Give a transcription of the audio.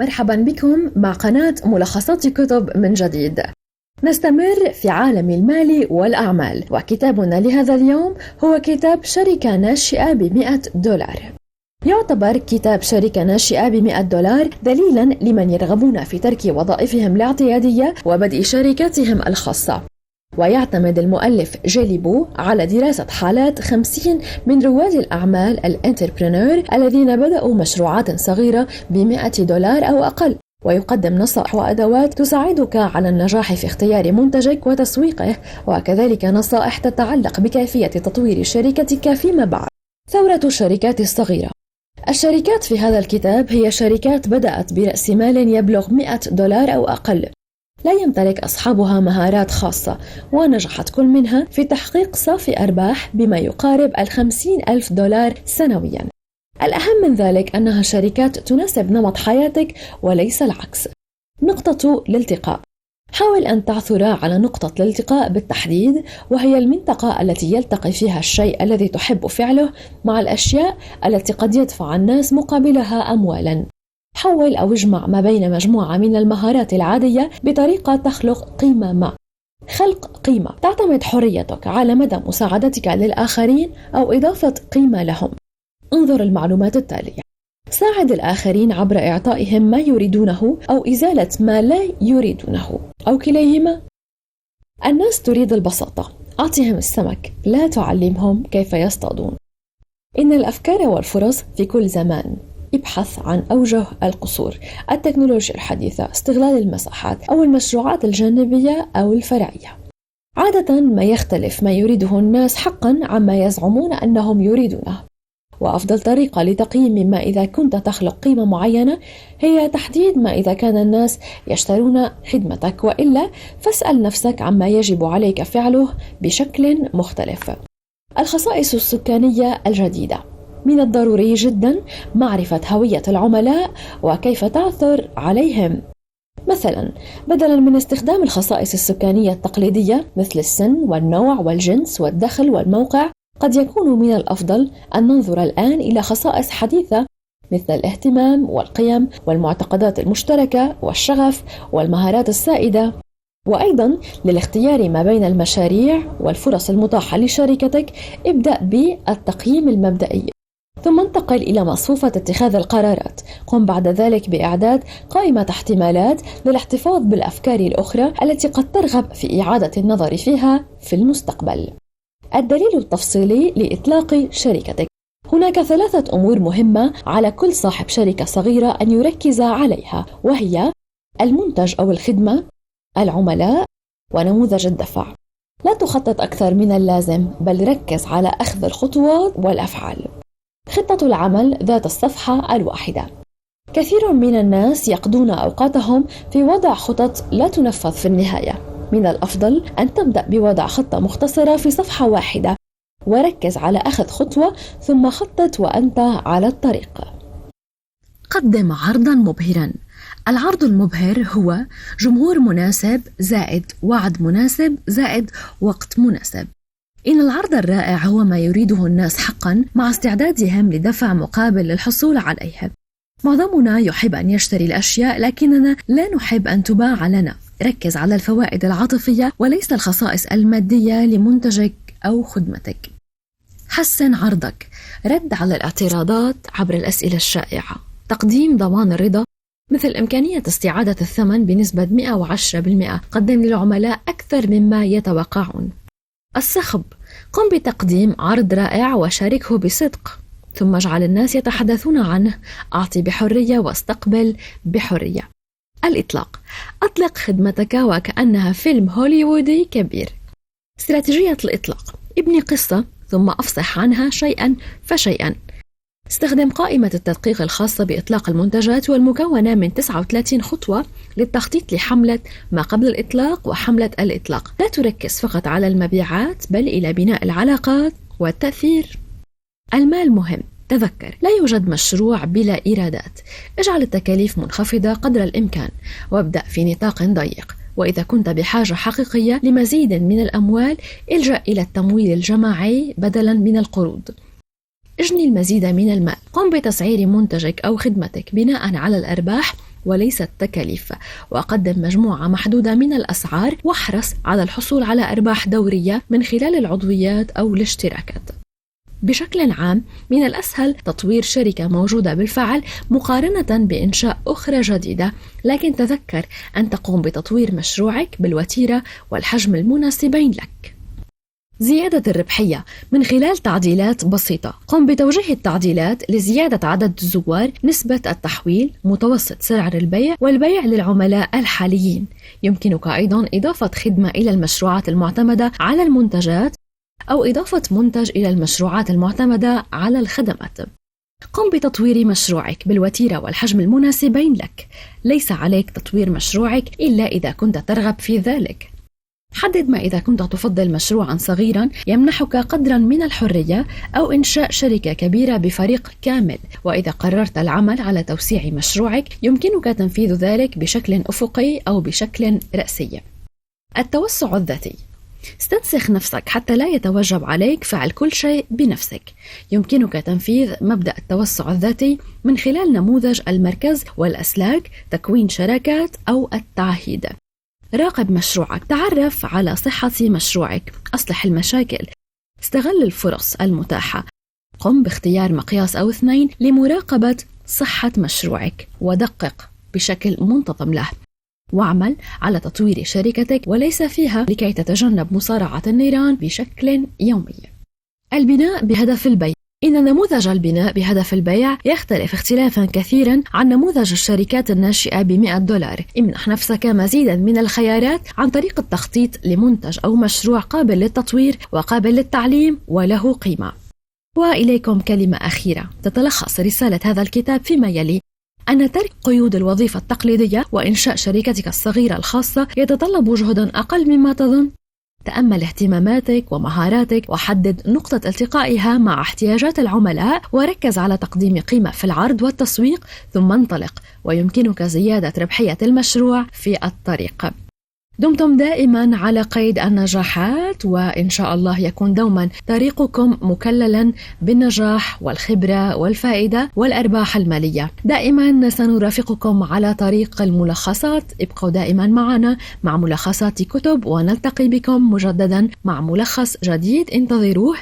مرحبا بكم مع قناة ملخصات كتب من جديد. نستمر في عالم المال والأعمال، وكتابنا لهذا اليوم هو كتاب شركة ناشئة $100. يعتبر كتاب شركة ناشئة $100 دليلا لمن يرغبون في ترك وظائفهم الاعتيادية وبدء شركاتهم الخاصة. ويعتمد المؤلف جيليبو على دراسة حالات 50 من رواد الأعمال الانتربرينور الذين بدأوا مشروعات صغيرة $100 أو أقل، ويقدم نصائح وأدوات تساعدك على النجاح في اختيار منتجك وتسويقه، وكذلك نصائح تتعلق بكيفية تطوير شركتك فيما بعد. ثورة الشركات الصغيرة. الشركات في هذا الكتاب هي شركات بدأت برأس مال يبلغ $100 أو أقل، لا يمتلك أصحابها مهارات خاصة، ونجحت كل منها في تحقيق صافي أرباح بما يقارب $50,000 سنويا. الأهم من ذلك أنها شركات تناسب نمط حياتك وليس العكس. نقطة الالتقاء. حاول أن تعثر على نقطة الالتقاء بالتحديد، وهي المنطقة التي يلتقي فيها الشيء الذي تحب فعله مع الأشياء التي قد يدفع الناس مقابلها أموالا. حول أو اجمع ما بين مجموعة من المهارات العادية بطريقة تخلق قيمة ما. خلق قيمة تعتمد حريتك على مدى مساعدتك للآخرين أو إضافة قيمة لهم. انظر المعلومات التالية. ساعد الآخرين عبر إعطائهم ما يريدونه أو إزالة ما لا يريدونه أو كليهما. الناس تريد البساطة، أعطهم السمك، لا تعلمهم كيف يصطادون. إن الأفكار والفرص في كل زمان. ابحث عن أوجه القصور، التكنولوجيا الحديثة، استغلال المساحات أو المشروعات الجانبية أو الفرعية. عادة ما يختلف ما يريده الناس حقا عما يزعمون أنهم يريدونه، وأفضل طريقة لتقييم ما إذا كنت تخلق قيمة معينة هي تحديد ما إذا كان الناس يشترون خدمتك، وإلا فاسأل نفسك عما يجب عليك فعله بشكل مختلف. الخصائص السكانية الجديدة. من الضروري جدا معرفة هوية العملاء وكيف تعثر عليهم. مثلا، بدلا من استخدام الخصائص السكانية التقليدية مثل السن والنوع والجنس والدخل والموقع، قد يكون من الأفضل أن ننظر الآن إلى خصائص حديثة مثل الاهتمام والقيم والمعتقدات المشتركة والشغف والمهارات السائدة. وأيضا للاختيار ما بين المشاريع والفرص المتاحة لشركتك، ابدأ بالتقييم المبدئي، ثم انتقل إلى مصفوفة اتخاذ القرارات. قم بعد ذلك بإعداد قائمة احتمالات للاحتفاظ بالأفكار الأخرى التي قد ترغب في إعادة النظر فيها في المستقبل. الدليل التفصيلي لإطلاق شركتك. هناك 3 أمور مهمة على كل صاحب شركة صغيرة أن يركز عليها، وهي المنتج أو الخدمة، العملاء، ونموذج الدفع. لا تخطط أكثر من اللازم، بل ركز على أخذ الخطوات والأفعال. خطة العمل ذات الصفحة الواحدة. كثير من الناس يقضون أوقاتهم في وضع خطط لا تنفذ في النهاية. من الأفضل أن تبدأ بوضع خطة مختصرة في صفحة واحدة، وركز على أخذ خطوة ثم خطط وأنت على الطريق. قدم عرضا مبهرا. العرض المبهر هو جمهور مناسب زائد وعد مناسب زائد وقت مناسب. إن العرض الرائع هو ما يريده الناس حقا، مع استعدادهم لدفع مقابل للحصول عليه. معظمنا يحب أن يشتري الأشياء، لكننا لا نحب أن تباع لنا. ركز على الفوائد العاطفية وليس الخصائص المادية لمنتجك أو خدمتك. حسن عرضك. رد على الاعتراضات عبر الأسئلة الشائعة. تقديم ضمان الرضا، مثل إمكانية استعادة الثمن بنسبة 110%. قدم للعملاء أكثر مما يتوقعون. الصخب. قم بتقديم عرض رائع وشاركه بصدق، ثم اجعل الناس يتحدثون عنه. أعطي بحرية واستقبل بحرية. الإطلاق. أطلق خدمتك وكأنها فيلم هوليوودي كبير. استراتيجية الإطلاق. ابني قصة ثم أفصح عنها شيئا فشيئا. استخدم قائمة التدقيق الخاصة بإطلاق المنتجات والمكونة من 39 خطوة للتخطيط لحملة ما قبل الإطلاق وحملة الإطلاق. لا تركز فقط على المبيعات، بل إلى بناء العلاقات والتأثير. المال مهم. تذكر، لا يوجد مشروع بلا إيرادات. اجعل التكاليف منخفضة قدر الإمكان، وابدأ في نطاق ضيق. وإذا كنت بحاجة حقيقية لمزيد من الأموال، الجأ إلى التمويل الجماعي بدلا من القروض. اجني المزيد من المال. قم بتسعير منتجك أو خدمتك بناء على الأرباح وليست تكاليف، وقدم مجموعة محدودة من الأسعار واحرص على الحصول على أرباح دورية من خلال العضويات أو الاشتراكات. بشكل عام من الأسهل تطوير شركة موجودة بالفعل مقارنة بإنشاء أخرى جديدة، لكن تذكر أن تقوم بتطوير مشروعك بالوتيرة والحجم المناسبين لك. زيادة الربحية من خلال تعديلات بسيطة. قم بتوجيه التعديلات لزيادة عدد الزوار، نسبة التحويل، متوسط سعر البيع، والبيع للعملاء الحاليين. يمكنك أيضا إضافة خدمة إلى المشروعات المعتمدة على المنتجات أو إضافة منتج إلى المشروعات المعتمدة على الخدمات. قم بتطوير مشروعك بالوتيرة والحجم المناسبين لك. ليس عليك تطوير مشروعك إلا إذا كنت ترغب في ذلك. حدد ما إذا كنت تفضل مشروعا صغيرا يمنحك قدرا من الحرية، أو إنشاء شركة كبيرة بفريق كامل. وإذا قررت العمل على توسيع مشروعك يمكنك تنفيذ ذلك بشكل أفقي أو بشكل رأسي. التوسع الذاتي. استنسخ نفسك حتى لا يتوجب عليك فعل كل شيء بنفسك. يمكنك تنفيذ مبدأ التوسع الذاتي من خلال نموذج المركز والأسلاك، تكوين شراكات أو التعهيد. راقب مشروعك. تعرف على صحة مشروعك. أصلح المشاكل. استغل الفرص المتاحة. قم باختيار مقياس أو 2 لمراقبة صحة مشروعك ودقق بشكل منتظم له. واعمل على تطوير شركتك وليس فيها لكي تتجنب مصارعة النيران بشكل يومي. البناء بهدف البيع. إن نموذج البناء بهدف البيع يختلف اختلافا كثيرا عن نموذج الشركات الناشئة ب$100. امنح نفسك مزيدا من الخيارات عن طريق التخطيط لمنتج أو مشروع قابل للتطوير وقابل للتعليم وله قيمة. وإليكم كلمة أخيرة تتلخص رسالة هذا الكتاب فيما يلي: أن ترك قيود الوظيفة التقليدية وإنشاء شركتك الصغيرة الخاصة يتطلب جهدا أقل مما تظن. تأمل اهتماماتك ومهاراتك وحدد نقطة التقائها مع احتياجات العملاء، وركز على تقديم قيمة في العرض والتسويق، ثم انطلق ويمكنك زيادة ربحية المشروع في الطريق. دمتم دائما على قيد النجاحات، وإن شاء الله يكون دوما طريقكم مكللا بالنجاح والخبرة والفائدة والأرباح المالية. دائما سنرافقكم على طريق الملخصات. ابقوا دائما معنا مع ملخصات كتب، ونلتقي بكم مجددا مع ملخص جديد. انتظروه.